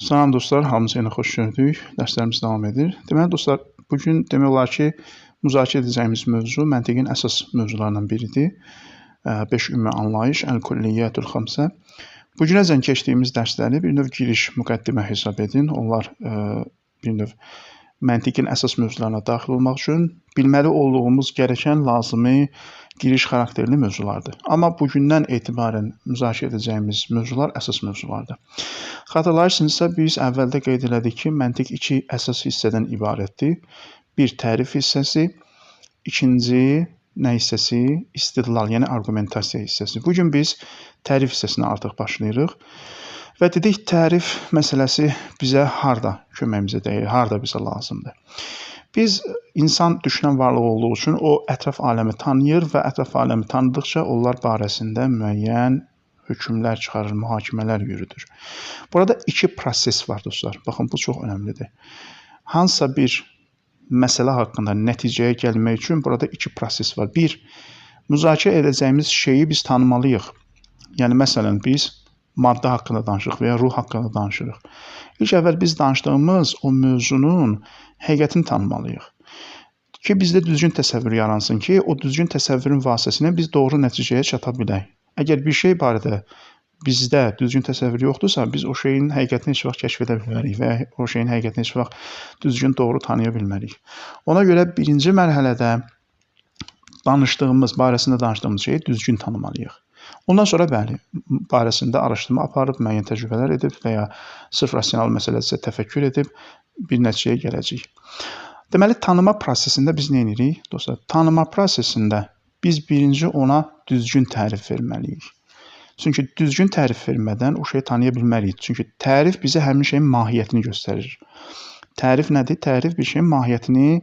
Salam dostlar, hamınızı yenə xoş gördük. Dərslərimiz davam edir. Deməli dostlar, bugün demək olar ki, müzakirə edəcəyimiz mövzu məntiqin əsas mövzularından biridir. 5 ümumi anlayış, Əl-Külliyyətül Xamsə. Bu günəcən keçdiyimiz dərsləri bir növ giriş, müqəddimə hesab edin. Onlar bir növ məntiqin əsas mövzularına daxil olmaq üçün bilməli olduğumuz gərəkən lazımi giriş xarakterli mövzulardır. Amma bugündən etibarən müzakirə edəcəyimiz mövzular əsas mövzulardır. Xatırlayırsınızsa, biz əvvəldə qeyd elədik ki, məntiq iki əsas hissədən ibarətdir. Bir tərif hissəsi, ikinci nə hissəsi? İstidlal, yəni argumentasiya hissəsi. Bugün biz tərif hissəsinə artıq başlayırıq. Və dedik, tərif məsələsi bizə harda köməyimizə dəyir, harda bizə lazımdır. Biz insan düşünən varlıq olduğu üçün o ətraf aləmi tanıyır və ətraf aləmi tanıdıqca onlar barəsində müəyyən hökmlər çıxarır, mühakimələr yürüdür. Burada iki proses var dostlar. Baxın, bu çox önəmlidir. Hansısa bir məsələ haqqında nəticəyə gəlmək üçün burada iki proses var. Bir, müzakirə edəcəyimiz şeyi biz tanımalıyıq. Yəni, məsələn, biz maddə haqqında danışırıq və ya ruh haqqında danışırıq. İlk əvvəl biz danışdığımız o mövzunun həqiqətini tanımalıyıq. Ki, bizdə düzgün təsəvvür yaransın ki, o düzgün təsəvvürün vasitəsilə biz doğru nəticəyə çata bilək. Əgər bir şey barədə bizdə düzgün təsəvvür yoxdursa, biz o şeyin həqiqətini heç vaxt kəşf edə bilmərik və o şeyin həqiqətini heç vaxt düzgün doğru tanıya bilmərik. Ona görə birinci mərhələdə barəsində danışdığımız şeyi düzgün tanımalıyıq. Ondan sonra bəli, barəsində araşdırma aparıb, müəyyən təcrübələr edib və ya sırf rasional məsələdirsə təfəkkür edib bir nəticəyə gələcəyik. Deməli, tanıma prosesində biz nə edirik? Dostlar, tanıma prosesində biz birinci ona düzgün tərif verməliyik. Çünki düzgün tərif vermədən o şeyi tanıya bilmərik. Çünki tərif bizə həmin şeyin mahiyyətini göstərir. Tərif nədir? Tərif bir şeyin mahiyyətini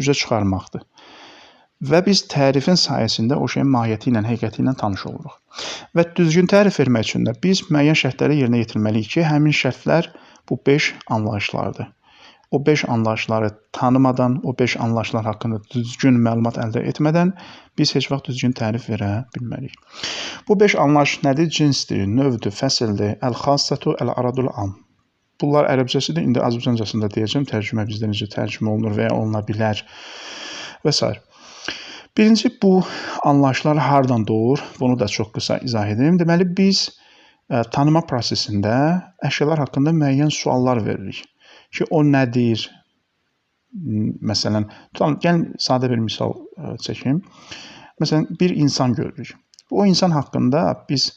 üzə çıxarmaqdır. Və biz tərifin sayəsində o şeyin mahiyyəti ilə, həqiqəti ilə tanış oluruq. Və düzgün tərif vermək üçün də biz müəyyən şərtləri yerinə yetirməliyik ki, həmin şərtlər bu 5 anlayışlardır. O 5 anlayışları tanımadan, o 5 anlayışlar haqqında düzgün məlumat əldə etmədən biz heç vaxt düzgün tərif verə bilmərik. Bu 5 anlayış nədir? Cinsdir, növdür, fəsildir, əl-xassatu, əl-aradul am. Bunlar ərəbcəsidir, indi azərbaycancasında deyəcəm, tərcümə bizdə necə tərcümə olunur və ya oluna bilər və s. Birinci, bu anlayışlar hardan doğur? Bunu da çox qısa izah edeyim. Deməli, biz tanıma prosesində əşyalar haqqında müəyyən suallar veririk. Ki, o nədir? Məsələn, gəlin sadə bir misal çəkim. Məsələn, bir insan görürük. O insan haqqında biz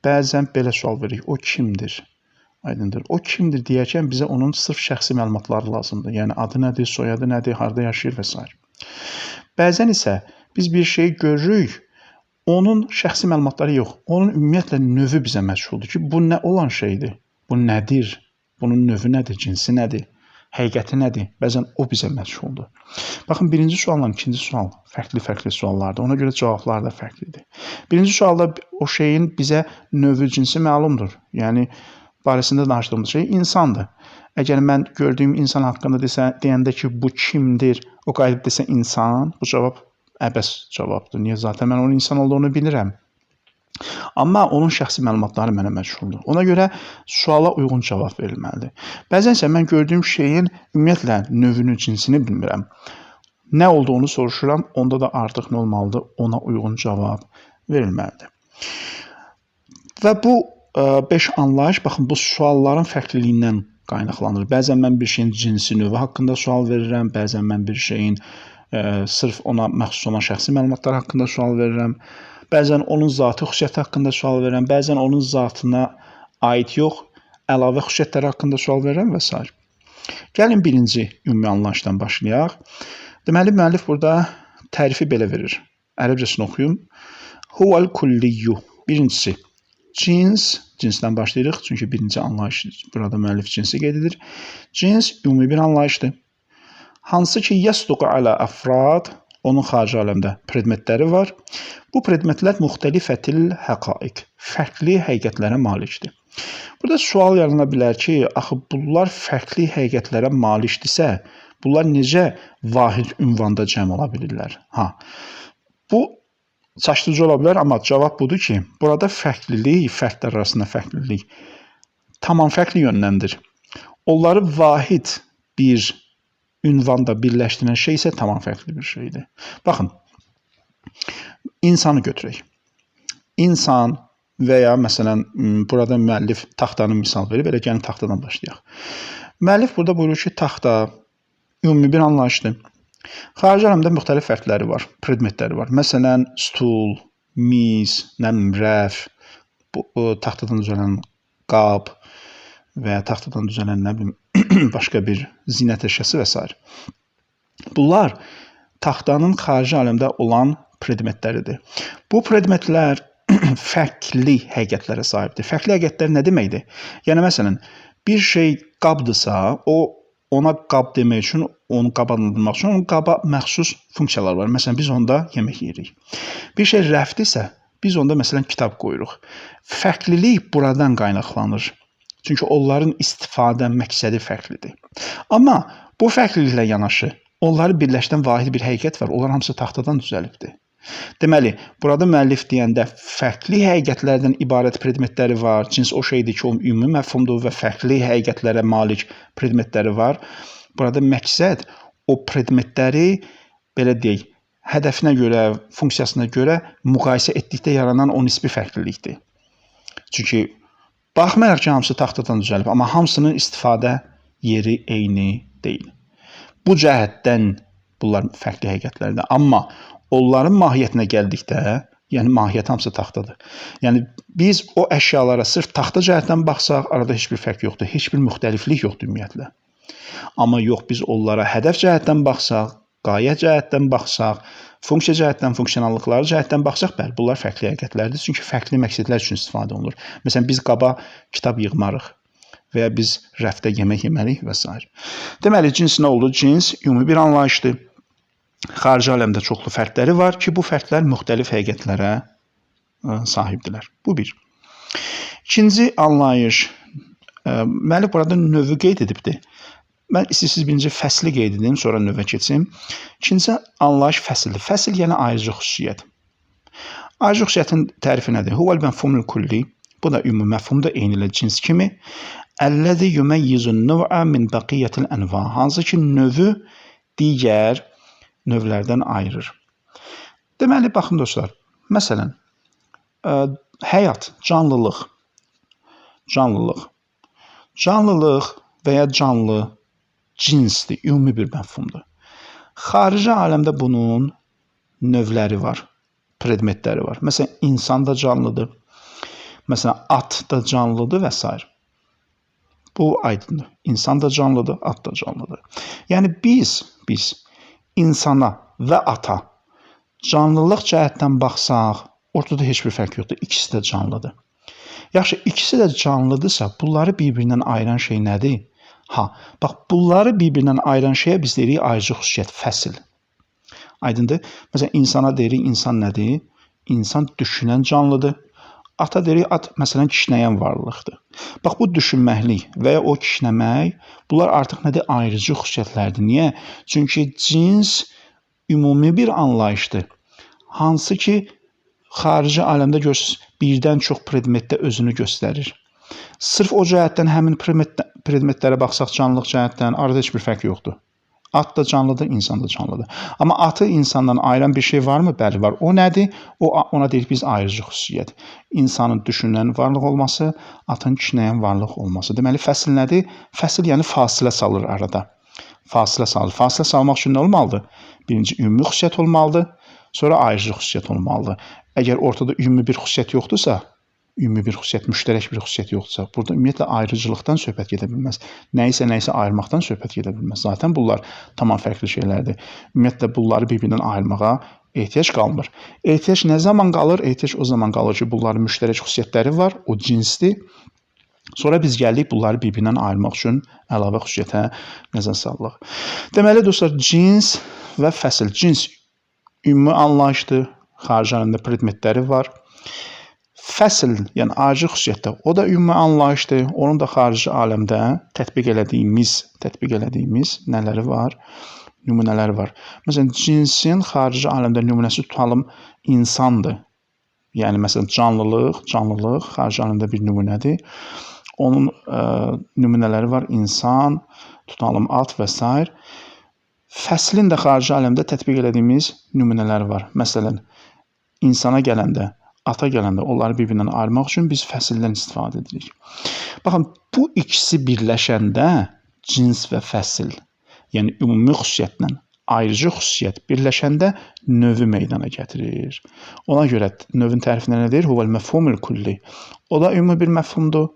bəzən belə sual veririk. O kimdir? Aydındır. O kimdir deyərkən bizə onun sırf şəxsi məlumatları lazımdır. Yəni, adı nədir, soyadı nədir, harada yaşayır və s. Bəzən isə biz bir şeyi görürük, onun şəxsi məlumatları yox, onun ümumiyyətlə növü bizə məşğuldur ki, bu nə olan şeydir, bu nədir, bunun növü nədir, cinsi nədir, həqiqəti nədir, bəzən o bizə məşğuldur. Baxın, birinci sualla ikinci sual fərqli-fərqli suallardır, ona görə cavablar da fərqlidir. Birinci sualda o şeyin bizə növü, cinsi məlumdur, yəni barəsində danışdığımız şey insandır. Əgər mən gördüyüm insan haqqında deyəndə ki, bu kimdir, o qayıdıb desə insan, bu cavab əbəs cavabdır. Niyə? Zaten mən onun insan olduğunu bilirəm. Amma onun şəxsi məlumatları mənə məşğuldur. Ona görə suala uyğun cavab verilməlidir. Bəzən isə mən gördüyüm şeyin ümumiyyətlə növünü, cinsini bilmirəm. Nə olduğunu soruşuram, onda da artıq nə olmalıdır? Ona uyğun cavab verilməlidir. Və bu 5 anlayış, baxın, bu sualların fərqliliyindən qaynaqlanır. Bəzən mən bir şeyin cinsi, növü haqqında sual verirəm, bəzən mən bir şeyin sırf ona məxsus olan şəxsi məlumatlar haqqında sual verirəm, bəzən onun zatı xüsusiyyəti haqqında sual verirəm, bəzən onun zatına aid yox, əlavə xüsusiyyətləri haqqında sual verirəm və s. Gəlin birinci ümumi anlayışdan başlayaq. Deməli, müəllif burada tərifi belə verir. Ərəbcəsini oxuyum. Huvəl kulliyyu. Birincisi, cinsdən başlayırıq. Çünki birinci anlayış, burada müəllif cinsi qeyd edir. Cins ümumi bir anlayışdır. Hansı ki, yəsduqu alə əfrad, onun xarici aləmdə predmetləri var. Bu predmetlər müxtəlifətil həqaiq, fərqli həqiqətlərə malikdir. Burada sual yarana bilər ki, axı bunlar fərqli həqiqətlərə malikdirsə, bunlar necə vahid ünvanda cəm ola bilirlər? Bu çaşdırıcı ola bilər, amma cavab budur ki, burada fərqlilik, fərqlər arasında fərqlilik tamam fərqli yöndəndir. onları vahid bir ünvanda birləşdirən şey isə tamam fərqli bir şeydir. Baxın, insanı götürək. İnsan və ya məsələn, burada müəllif taxtanı misal verir, belə gəlin taxtadan başlayaq. Müəllif burada buyurur ki, taxta ümumi bir anlayışdır. Xarici aləmdə müxtəlif fərqləri var, predmetləri var. Məsələn, stul, miz, rəf, taxtadan düzələn qab və ya taxtadan düzələn başqa bir zinət əşyası və s. Bunlar taxtanın xarici aləmdə olan predmetləridir. Bu predmetlər fərqli həqiqətlərə sahibdir. Fərqli həqiqətlər nə deməkdir? Yəni, məsələn, bir şey qabdırsa, ona qab demək üçün, onu qaba adlandırmaq üçün, onun qaba məxsus funksiyalar var. Məsələn, biz onda yemək yeyirik. Bir şey rəfdirsə, biz onda məsələn kitab qoyuruq. Fərqlilik buradan qaynaqlanır. Çünki onların istifadə məqsədi fərqlidir. Amma bu fərqliliklə yanaşı, onları birləşdən vahid bir həqiqət var. Onlar hamısı taxtadan düzəlibdir. Deməli, burada müəllif deyəndə fərqli həqiqətlərdən ibarət predmetləri var. Cins o şeydir ki, o ümumi məfhumdur və fərqli həqiqətlərə malik predmetləri var. Burada məqsəd o predmetləri, belə deyək, hədəfinə görə, funksiyasına görə müqayisə etdikdə yaranan o nisbi fərqlilikdir. Çünki baxmayaraq ki, hamısı taxtadan düzəlib, amma hamısının istifadə yeri eyni deyil. Bu cəhətdən bunlar fərqli həqiqətlərdir. Amma onların mahiyyətinə gəldikdə, yəni mahiyyət hamısı taxtadır. Yəni biz o əşyalara sırf taxta cəhətdən baxsaq, arada heç bir fərq yoxdur, heç bir müxtəliflik yoxdur ümumiyyətlə. Amma yox, biz onlara hədəf cəhətdən baxsaq, qayə cəhətdən baxsaq, funksiya cəhətdən, funksionallıqları cəhətdən baxsaq, bəli, bunlar fərqli həqiqətlərdir. Çünki fərqli məqsədlər üçün istifadə olunur. Məsələn, biz qaba kitab yığmarıq və ya biz rəfdə yemək yemərik və s. Deməli, cins nə oldu? Cins ümumi bir anlayışdır. Xarici aləmdə çoxlu fərqləri var ki, bu fərqlər müxtəlif həqiqətlərə sahibdirlər. Bu bir. İkinci anlayış, müəllif burada növü qeyd edibdir. Mən istəyirsiniz birinci fəsli qeyd edim, sonra növə keçim. İkinci anlayış fəsildir. Fəsil yəni ayrıcı xüsusiyyət. Ayrıcı xüsusiyyətin tərifi nədir? Huvel məfhumul kulli. Bu da ümumi məfhumda eyni ilə cins kimi. Əlləzi yuməyyizun növə min bəqiyyətil ənva. Hansı ki, növü digər növlərdən ayırır. Deməli, baxın dostlar, məsələn, həyat, canlılıq və ya canlı cinsdir, ümumi bir məfhumdur. Xarici aləmdə bunun növləri var, predmetləri var. Məsələn, insan da canlıdır, məsələn, at da canlıdır və s. Bu aydındır. İnsan da canlıdır, at da canlıdır. Yəni biz insana və ata canlılıq cəhətdən baxsaq, ortada heç bir fərq yoxdur. İkisi də canlıdır. Yaxşı, ikisi də canlıdırsa, bunları bir-birindən ayıran şey nədir? Bax, bunları bir-birindən ayıran şeyə biz deyirik ayrıcı xüsusiyyət, fəsil. Aydındır? Məsələn, insana deyirik, insan nədir? İnsan düşünən canlıdır. Ata deyirik, at məsələn kişnəyən varlıqdır. Bax, bu düşünməklik və ya o kişnəmək, bunlar artıq nədir? Ayrıcı xüsusiyyətlərdir. Niyə? Çünki cins ümumi bir anlayışdır. Hansı ki, xarici aləmdə görürsünüz, birdən çox predmetdə özünü göstərir. Sırf o cəhətdən həmin predmetlərə baxsaq canlılıq cəhətdən arada heç bir fərq yoxdur. At da canlıdır, insan da canlıdır. Amma atı insandan ayıran bir şey varmı? Bəli, var. O nədir? Ona deyirik biz ayrıcı xüsusiyyət. İnsanın düşünən varlıq olması, atın kişnəyən varlıq olması. Deməli, fəsil nədir? Fəsil yəni fasilə salır arada. Fasilə salır. Fasilə salmaq üçün nə olmalıdır? Birinci ümumi xüsusiyyət olmalıdır, sonra ayrıcı xüsusiyyət olmalıdır. Əgər ortada ümumi bir xüsusiyyət yoxdursa, ümumi bir xüsusiyyət, müştərək bir xüsusiyyət yoxdursa, burada ümumiyyətlə ayrıcılıqdan söhbət gedə bilməz. Nəyisə ayırmaqdan söhbət gedə bilməz. Zaten bunlar tamam fərqli şeylərdir. Ümumiyyətlə bunları bir-birindən ayırmağa ehtiyac qalmır. Ehtiyac nə zaman qalır? Ehtiyac o zaman qalır ki, bunların müştərək xüsusiyyətləri var, o cinsdir. Sonra biz gəldik bunları bir-birindən ayırmaq üçün əlavə xüsusiyyətə nəzər salırıq. Deməli, dostlar, cins və fəsil. Cins ümumi anlayışdır, xarici aləmdə predmetləri var. Fəsil, yəni ayrıcı xüsusiyyətdə, o da ümumi anlayışdır. Onun da xarici aləmdə tətbiq elədiyimiz nələri var? Nümunələri var. Məsələn, cinsin xarici aləmdə nümunəsi tutalım insandır. Yəni, məsələn, canlılıq xarici aləmdə bir nümunədir. Onun nümunələri var. İnsan, tutalım at və s. Fəslin də xarici aləmdə tətbiq elədiyimiz nümunələri var. Məsələn, insana gələndə, ata gələndə onları bir-birindən ayırmaq üçün biz fəsildən istifadə edirik. Baxın, bu ikisi birləşəndə cins və fəsil, yəni ümumi xüsusiyyətlə ayrıcı xüsusiyyət birləşəndə növü meydana gətirir. Ona görə növün tərifində nə deyir? Huvel məfhumul kulli. O da ümumi bir məfhumdur.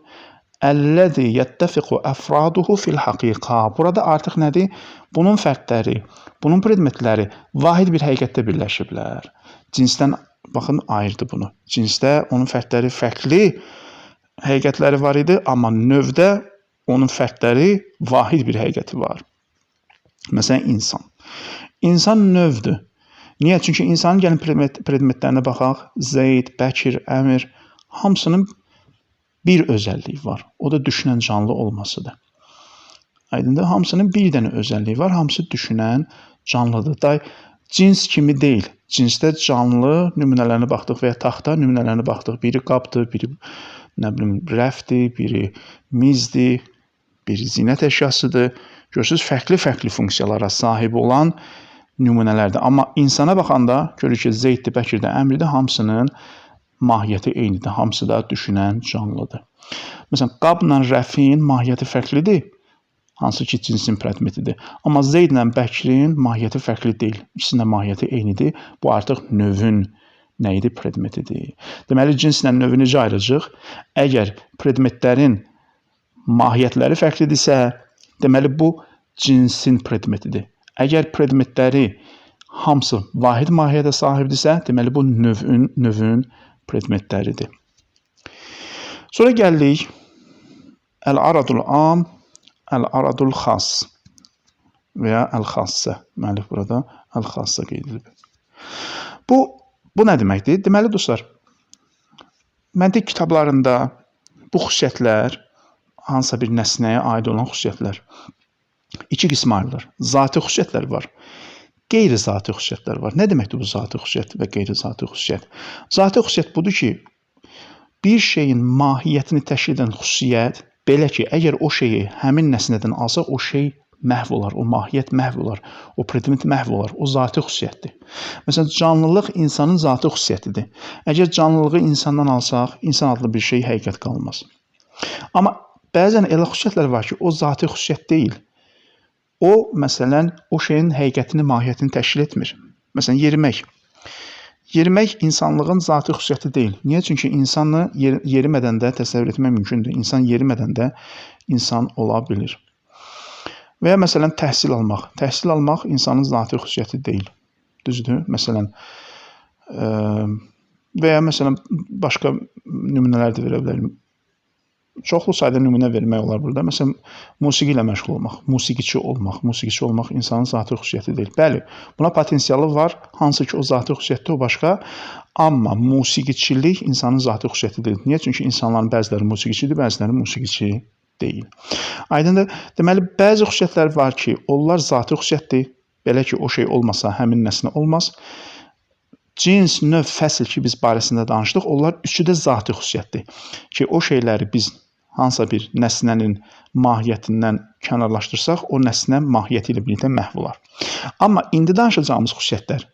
Əlləzi yəttəfiqu əfraduhu fil haqiqa. Burada artıq nədir? Bunun fərdləri, bunun predmetləri vahid bir həqiqətdə birləşiblər. Cinsdən, baxın, ayırdı bunu. Cinsdə onun fərdləri fərqli həqiqətləri var idi, amma növdə onun fərdləri vahid bir həqiqəti var. Məsələn, insan. İnsan növdür. Niyə? Çünki insanın gəlin predmetlərinə baxaq. Zeyd, Bəkir, Əmir, hamısının bir özəlliyi var. O da düşünən canlı olmasıdır. Aydındır? Hamısının bir dənə özəlliyi var. Hamısı düşünən canlıdır. Cins kimi deyil. Cinsdə canlı nümunələrinə baxdıq və ya taxta nümunələrinə baxdıq. Biri qabdır, biri rəfdir, biri mizdir, biri zinət əşyasıdır. Görürsünüz, fərqli-fərqli funksiyalara sahib olan nümunələrdir. Amma insana baxanda görürük ki, Zeyddir, Bəkirdir, Əmrdir, hamısının mahiyyəti eynidir. Hamısı da düşünən canlıdır. Məsələn, qabla rəfin mahiyyəti fərqlidir. Hansı ki, cinsin predmetidir. Amma Zeydlə Bəkirin mahiyyəti fərqli deyil. İkisinin də mahiyyəti eynidir. Bu artıq növün nə idi? Predmetidir. Deməli, cinslə növü necə ayıracaq? Əgər predmetlərin mahiyyətləri fərqlidirsə, deməli, bu cinsin predmetidir. Əgər predmetləri hamısı vahid mahiyyətə sahibdirsə, deməli, bu növün predmetləridir. Sonra gəldik əl-aradul am, əl-aradul xas və ya əl-xassə. Müəllif burada əl-xassə qeyd edilib. Bu nə deməkdir? Deməli, dostlar, məntiq kitablarında bu xüsusiyyətlər, hansısa bir nəsnəyə aid olan xüsusiyyətlər iki qismə ayrılır. Zati xüsusiyyətlər var. Qeyri-zati xüsusiyyətlər var. Nə deməkdir bu zati xüsusiyyət və qeyri-zati xüsusiyyət? Zati xüsusiyyət budur ki, bir şeyin mahiyyətini təşkil edən xüsusiyyət, belə ki, əgər o şeyi həmin nəsnədən alsaq, o şey məhv olar, o mahiyyət məhv olar, o predmet məhv olar, o zati xüsusiyyətdir. Məsələn, canlılıq insanın zati xüsusiyyətidir. Əgər canlılığı insandan alsaq, insan adlı bir şey həqiqət qalmaz. Amma bəzən elə xüsusiyyətlər var ki, o zati xüsusiyyət deyil. O, məsələn, o şeyin həqiqətini, mahiyyətini təşkil etmir. Məsələn, yerimək. Yerimək insanlığın zati xüsusiyyəti deyil. Niyə? Çünki insanı yerimədən də təsəvvür etmək mümkündür. İnsan yerimədən də insan ola bilir. Və ya məsələn, təhsil almaq. Təhsil almaq insanın zati xüsusiyyəti deyil. Düzdür? Məsələn, və ya məsələn, başqa nümunələr də verə bilərim. Çoxlu sayda nümunə vermək olar burada. Məsələn, musiqi ilə məşğul olmaq, musiqiçi olmaq insanın zati xüsusiyyəti deyil. Bəli, buna potensialı var, hansı ki o zati xüsusiyyətdir, o başqa. Amma musiqiçilik insanın zati xüsusiyyəti deyil. Niyə? Çünki insanların bəziləri musiqiçidir, bəziləri musiqiçi deyil. Aydındır? Deməli, bəzi xüsusiyyətlər var ki, onlar zati xüsusiyyətdir. Belə ki, o şey olmasa, həmin nəsnə olmaz. Cins, növ, fəsil ki, biz barəsində danışdıq, onlar üçü də zati xüsusiyyətdir. Ki, o şeyləri biz hansısa bir nəsnənin mahiyyətindən kənarlaşdırsaq, o nəsnə mahiyyəti ilə birlikdə məhv olar. Amma indi danışacağımız xüsusiyyətlər,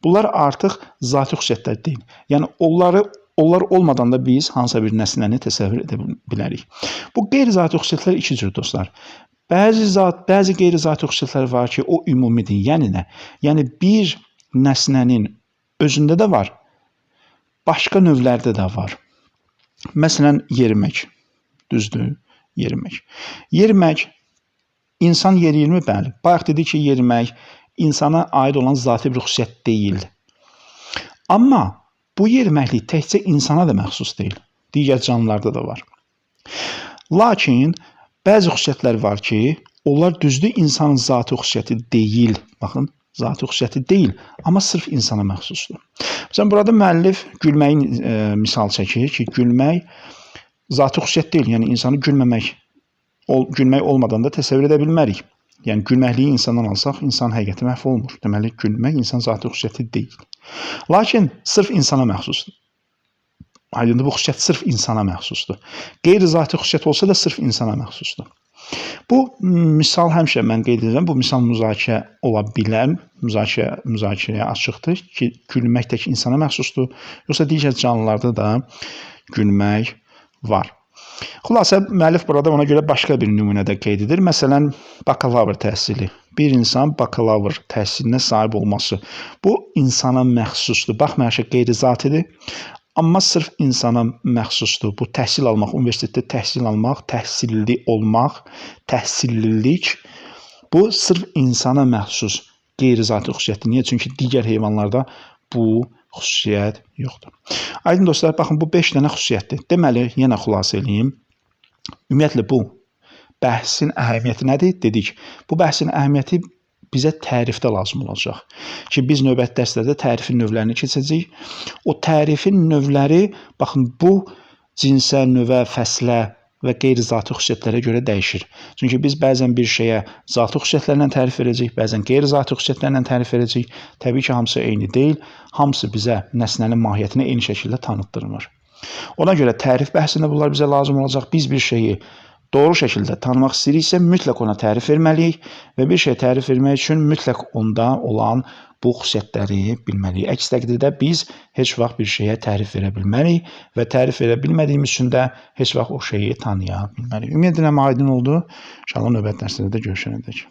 bunlar artıq zati xüsusiyyətlər deyil. Yəni, onlar olmadan da biz hansısa bir nəsnəni təsəvvür edə bilərik. Bu qeyri-zati xüsusiyyətlər iki cür, dostlar. Bəzi qeyri-zati xüsusiyyətlər var ki, o ümumidir. Yəni nə? Yəni, bir nəsnənin özündə də var, başqa növlərdə də var. Məsələn, yerimək. Düzdür, yerimək. Yerimək, insan yeriyirmi? Bəli. Bayaq dedik ki, yerimək insana aid olan zati bir xüsusiyyət deyil. Amma bu yeriməklik təkcə insana da məxsus deyil. Digər canlılarda da var. Lakin bəzi xüsusiyyətlər var ki, onlar düzdür insanın zati xüsusiyyəti deyil. Baxın, zati xüsusiyyəti deyil, amma sırf insana məxsusdur. Məsələn, burada müəllif gülməyin misal çəkir ki, gülmək zati xüsusiyyət deyil. Yəni, insanı gülmək olmadan da təsəvvür edə bilmərik. Yəni, gülməkliyi insandan alsaq, insan həqiqəti məhv olmur. Deməli, gülmək insan zati xüsusiyyəti deyil. Lakin sırf insana məxsusdur. Aydındır, bu xüsusiyyət sırf insana məxsusdur. Qeyri-zati xüsusiyyət olsa da sırf insana məxsusdur. Bu misal həmişə mən qeyd edirəm, bu misal müzakirə ola bilər, müzakirəyə açıqdır ki, gülmək tək insana məxsusdur, yoxsa digər canlılarda da gülmək var. Xülasə, müəllif burada ona görə başqa bir nümunədə qeyd edir. Məsələn, bakalavr təhsili. Bir insan bakalavr təhsilinə sahib olması. Bu insana məxsusdur. Baxmayaraq ki, qeyri-zatidir. Amma sırf insana məxsusdur. Bu təhsil almaq, universitetdə təhsil almaq, təhsilli olmaq, təhsillilik bu sırf insana məxsus qeyri-zati xüsusiyyətdir. Niyə? Çünki digər heyvanlarda bu xüsusiyyət yoxdur. Aydın dostlar, baxın, bu 5 dənə xüsusiyyətdir. Deməli, yenə xülasə edeyim. Ümumiyyətlə, bu bəhsin əhəmiyyəti nədir? Dedik, bu bəhsin əhəmiyyəti bizə tərifdə lazım olacaq ki, biz növbəti dərslərdə tərifin növlərini keçəcəyik. O tərifin növləri, baxın, bu cinsə, növə, fəslə və qeyri-zati xüsusiyyətlərə görə dəyişir. Çünki biz bəzən bir şeyə zati xüsusiyyətlərlə tərif verəcəyik, bəzən qeyri-zati xüsusiyyətlərlə tərif verəcəyik. Təbii ki, hamısı eyni deyil, hamısı bizə nəsnənin mahiyyətini eyni şəkildə tanıtdırmır. Ona görə tərif bəhsində bunlar bizə lazım olacaq. Biz bir şeyi doğru şəkildə tanımaq istəyiriksə, mütləq ona tərif verməliyik və bir şey tərif vermək üçün mütləq onda olan bu xüsusiyyətləri bilməliyik. Əks təqdirdə biz heç vaxt bir şeyə tərif verə bilmərik və tərif verə bilmədiyimiz üçün də heç vaxt o şeyi tanıya bilmərik. Ümid edirəm, aydın oldu. İnşallah növbəti dərslərdə görüşənədək.